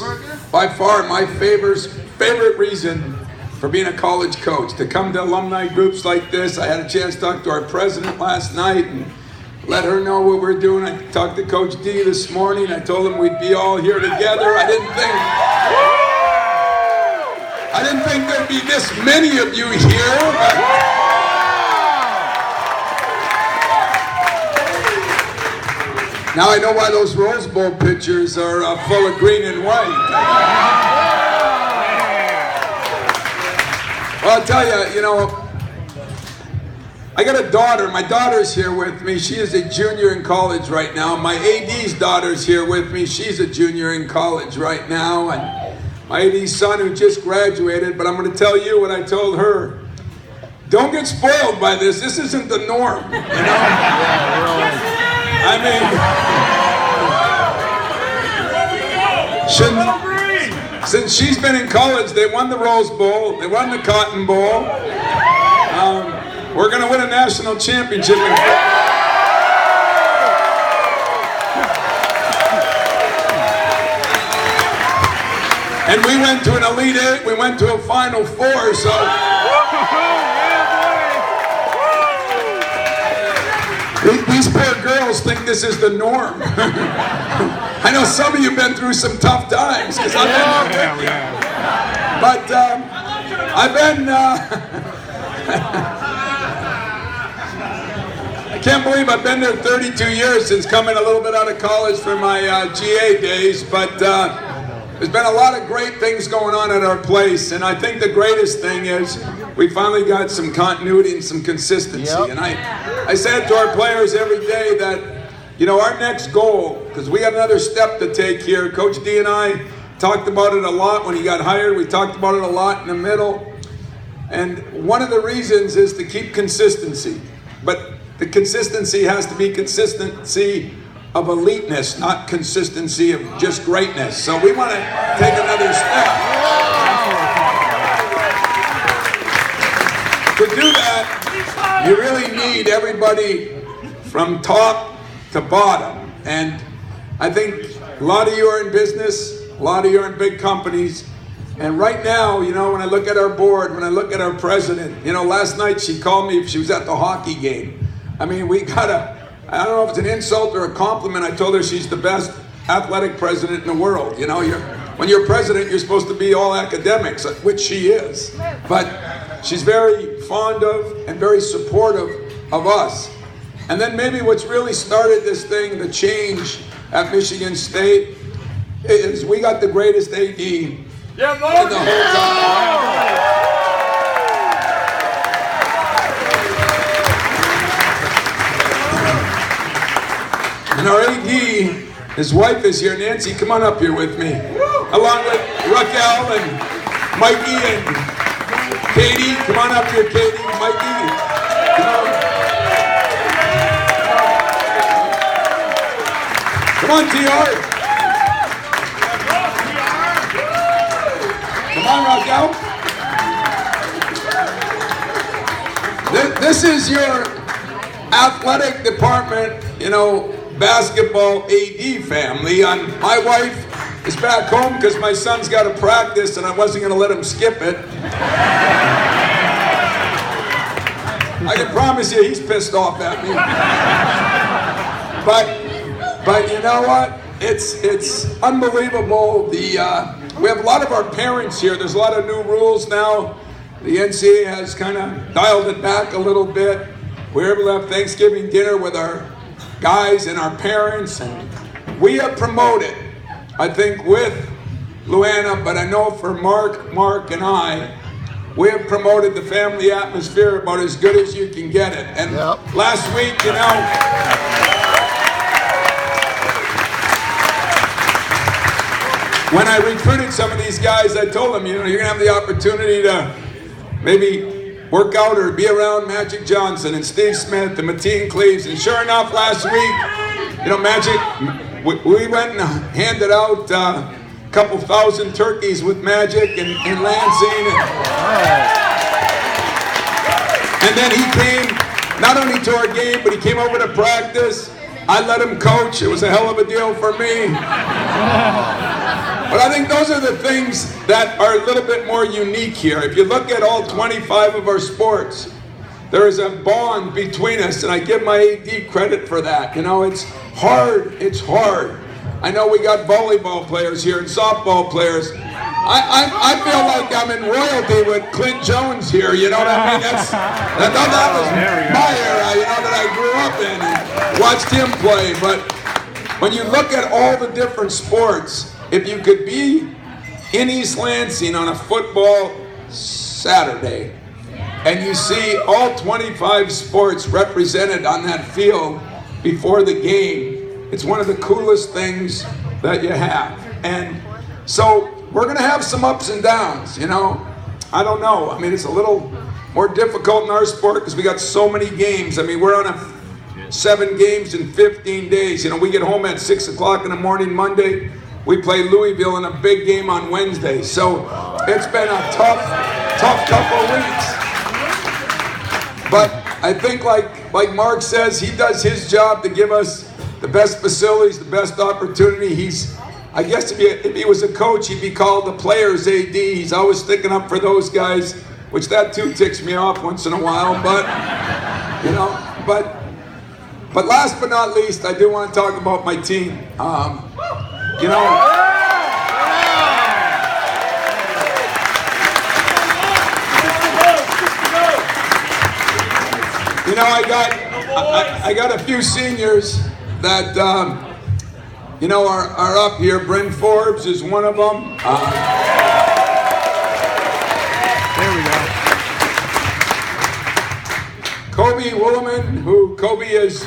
is by far my favorite reason for being a college coach, to come to alumni groups like this. I had a chance to talk to our president last night and let her know what we're doing. I talked to Coach D this morning. I told him we'd be all here together. I didn't think there'd be this many of you here. Now I know why those Rose Bowl pictures are full of green and white. Well, I'll tell you, I got a daughter. My daughter's here with me. She is a junior in college right now. My AD's daughter's here with me. She's a junior in college right now. And my AD's son who just graduated. But I'm going to tell you what I told her. Don't get spoiled by this. This isn't the norm, I mean, since she's been in college, they won the Rose Bowl, they won the Cotton Bowl. We're going to win a national championship in football. And we went to an Elite Eight, we went to a Final Four, so... These poor girls think this is the norm. I know some of you have been through some tough times, because I've been there. But I've been... I can't believe I've been there 32 years since coming a little bit out of college for my GA days, but there's been a lot of great things going on at our place, and I think the greatest thing is we finally got some continuity and some consistency. Yep. And I said to our players every day that, our next goal, because we got another step to take here. Coach D and I talked about it a lot when he got hired. We talked about it a lot in the middle. And one of the reasons is to keep consistency. But the consistency has to be consistency of eliteness, not consistency of just greatness. So we want to take another step. To do that, you really need everybody from top to bottom. And I think a lot of you are in business, a lot of you are in big companies. And right now, when I look at our board, when I look at our president, last night she called me, she was at the hockey game. I mean, I don't know if it's an insult or a compliment. I told her she's the best athletic president in the world. When you're president, you're supposed to be all academics, which she is. But she's very fond of and very supportive of us. And then maybe what's really started this thing, the change at Michigan State, is we got the greatest AD in the whole country. And our AD, his wife is here. Nancy, come on up here with me. Along with Raquel and Mikey and Katie. Come on up here, Katie. Mikey. Come on, TR. Come on, Raquel. This is your athletic department, basketball AD family. My wife is back home because my son's got to practice and I wasn't going to let him skip it. I can promise you he's pissed off at me. But you know what? It's unbelievable. We have a lot of our parents here. There's a lot of new rules now. The NCAA has kind of dialed it back a little bit. We're able to have Thanksgiving dinner with our guys and our parents, and we have promoted, I think with Luana, but I know for Mark and I, we have promoted the family atmosphere about as good as you can get it. And last week, when I recruited some of these guys, I told them, you're going to have the opportunity to maybe work out or be around Magic Johnson and Steve Smith and Mateen Cleaves. And sure enough, last week, Magic, we went and handed out a couple thousand turkeys with Magic in Lansing. And then he came, not only to our game, but he came over to practice. I let him coach. It was a hell of a deal for me. But I think those are the things that are a little bit more unique here. If you look at all 25 of our sports, there is a bond between us, and I give my AD credit for that. You know, it's hard. It's hard. I know we got volleyball players here and softball players. I feel like I'm in royalty with Clint Jones here. You know what I mean? That was my era. You know, that I grew up in and watched him play. But when you look at all the different sports, if you could be in East Lansing on a football Saturday, and you see all 25 sports represented on that field before the game, it's one of the coolest things that you have. And so we're going to have some ups and downs, you know. I don't know. I mean, it's a little more difficult in our sport because we got so many games. I mean, we're on 7 games in 15 days. You know, we get home at 6 o'clock in the morning Monday. We play Louisville in a big game on Wednesday. So it's been a tough couple of weeks. But I think like Mark says, he does his job to give us the best facilities, the best opportunity. I guess if he was a coach, he'd be called the players AD. He's always sticking up for those guys, which that too ticks me off once in a while. But, you know, but last but not least, I do want to talk about my team. You know, I got a few seniors that you know are up here. Bryn Forbes is one of them. There we go. Kobe Woolman, who Kobe is.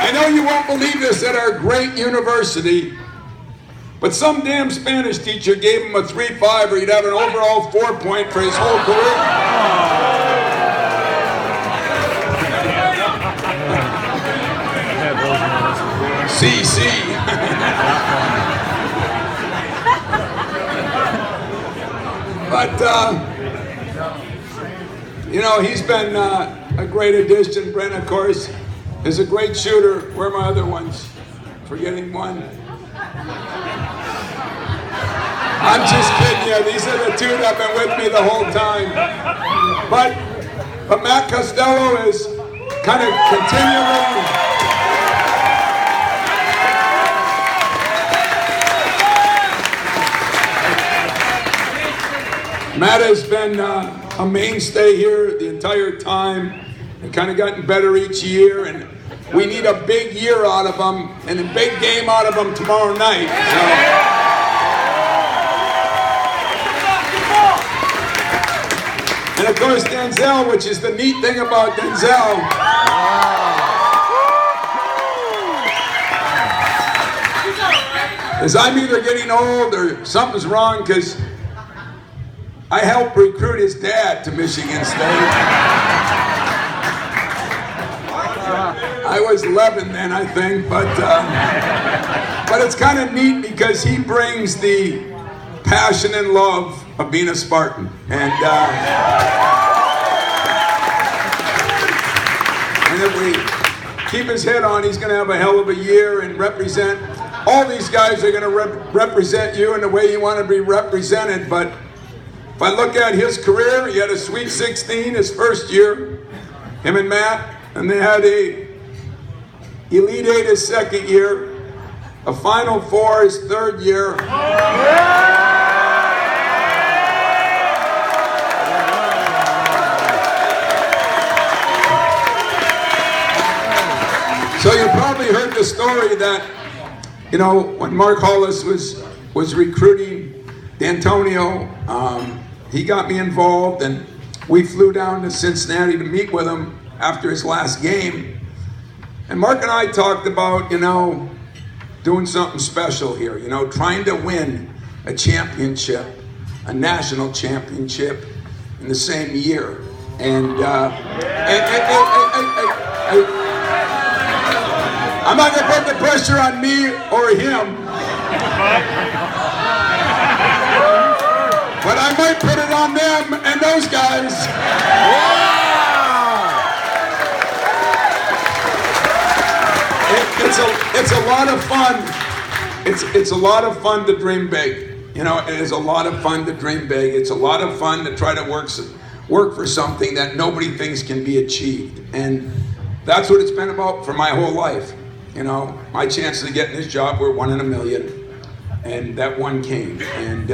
I know you won't believe this at our great university, but some damn Spanish teacher gave him a 3.5 or he'd have an overall 4-point for his whole career. CC. But, you know, he's been a great addition. Brent, of course, is a great shooter. Where are my other ones? Forgetting one. I'm just kidding you. These are the two that have been with me the whole time. But Matt Costello is kind of continually. Matt has been a mainstay here the entire time and kind of gotten better each year, and we need a big year out of him and a big game out of him tomorrow night. So. And of course Denzel, which is the neat thing about Denzel. Is I'm either getting old or something's wrong because I helped recruit his dad to Michigan State. I was 11 then, I think, but it's kind of neat because he brings the passion and love of being a Spartan, and if we keep his head on, he's going to have a hell of a year and represent. All these guys are going to represent you in the way you want to be represented, but if I look at his career, he had a Sweet 16 his first year, him and Matt, and they had a Elite 8 his second year, a Final Four his third year. So you probably heard the story that, you know, when Mark Hollis was recruiting D'Antonio, he got me involved, and we flew down to Cincinnati to meet with him after his last game. And Mark and I talked about, you know, doing something special here, you know, trying to win a championship, a national championship in the same year. And I'm not going to put the pressure on me or him. But I might put it on them and those guys. it's a lot of fun. It's a lot of fun to dream big. You know, it is a lot of fun to dream big. It's a lot of fun to try to work for something that nobody thinks can be achieved. And that's what it's been about for my whole life. You know, my chances of getting this job were 1 in a million, and that one came. And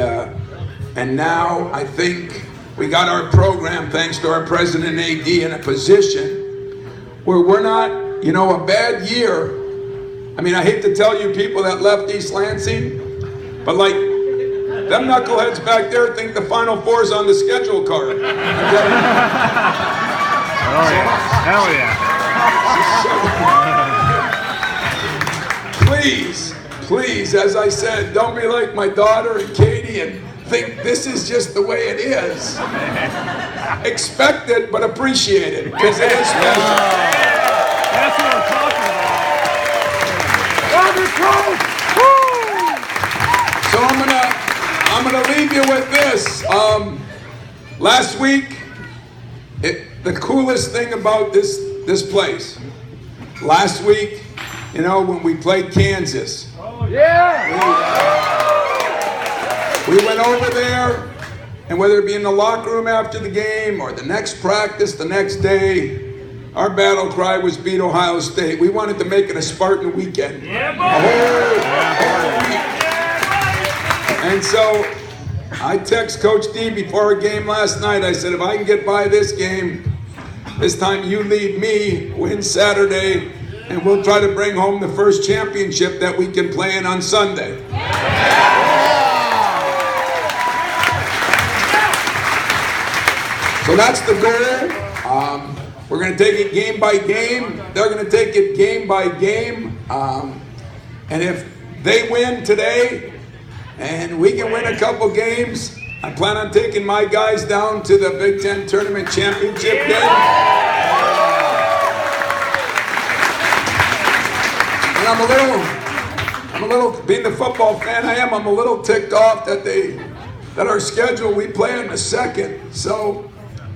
now I think we got our program, thanks to our president and AD, in a position where we're not, you know, a bad year. I mean, I hate to tell you people that left East Lansing, but like, them knuckleheads back there think the Final Four's on the schedule card. Oh yeah. Hell yeah. Please, as I said, don't be like my daughter and Katie and think this is just the way it is. Expect it, but appreciate it, because it is special. That's what I'm talking about. So I'm gonna leave you with this. Last week, the coolest thing about this place. Last week, you know, when we played Kansas. We went over there, and whether it be in the locker room after the game or the next practice the next day, our battle cry was beat Ohio State. We wanted to make it a Spartan weekend. A whole week. And so I text Coach D before our game last night. I said, if I can get by this game, this time you lead me, win Saturday, and we'll try to bring home the first championship that we can play in on Sunday. So that's the goal. We're going to take it game by game. They're going to take it game by game. And if they win today, and we can win a couple games, I plan on taking my guys down to the Big Ten Tournament Championship game. And I'm a little, being the football fan I am, I'm a little ticked off that our schedule, we play on the 2nd. So